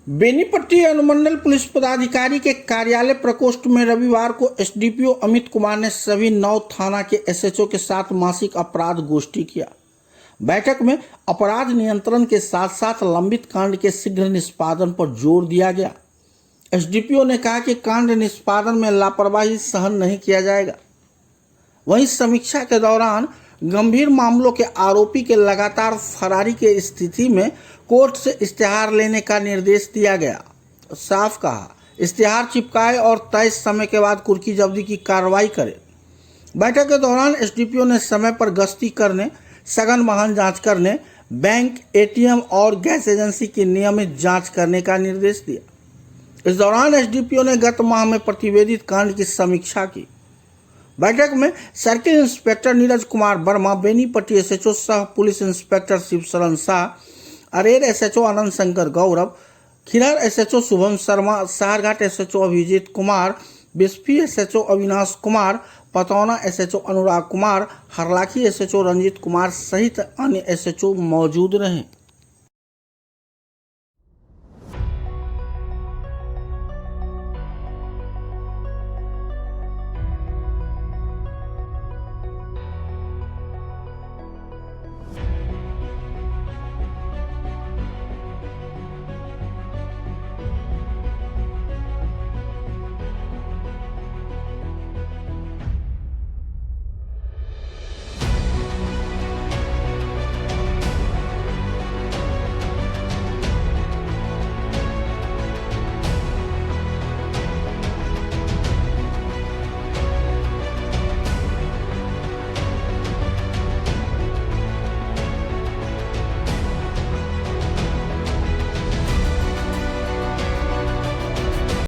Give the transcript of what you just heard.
बेनीपट्टी अनुमंडल पुलिस पदाधिकारी के कार्यालय प्रकोष्ठ में रविवार को एसडीपीओ अमित कुमार ने सभी 9 थाना के एसएचओ के साथ मासिक अपराध गोष्ठी किया। बैठक में अपराध नियंत्रण के साथ साथ लंबित कांड के शीघ्र निष्पादन पर जोर दिया गया। एसडीपीओ ने कहा कि कांड निष्पादन में लापरवाही सहन नहीं किया जाएगा। वहीं समीक्षा के दौरान गंभीर मामलों के आरोपी के लगातार फरारी की स्थिति में कोर्ट से इश्तेहार लेने का निर्देश दिया गया। साफ कहा, इश्तेहार चिपकाए और तय समय के बाद कुर्की जब्ती की कार्रवाई करे। बैठक के दौरान एसडीपीओ ने समय पर गश्ती करने, सघन वाहन जांच करने, बैंक, एटीएम और गैस एजेंसी की नियमित जांच करने का निर्देश दिया। इस दौरान एसडीपीओ ने गत माह में प्रतिवेदित कांड की समीक्षा की। बैठक में circle inspector Neeraj Kumar Verma, Benipatti SHO सह police inspector Shivsharan Shah, Arer SHO Anand Shankar Gaurav, Khirhar SHO Shubham Sharma, Sarghat SHO Abhijeet Kumar, Bisfi SHO Avinash Kumar, Pataona SHO Anurag Kumar, Harlakhi SHO Ranjeet Kumar सहित अन्य एसएचओ मौजूद रहे।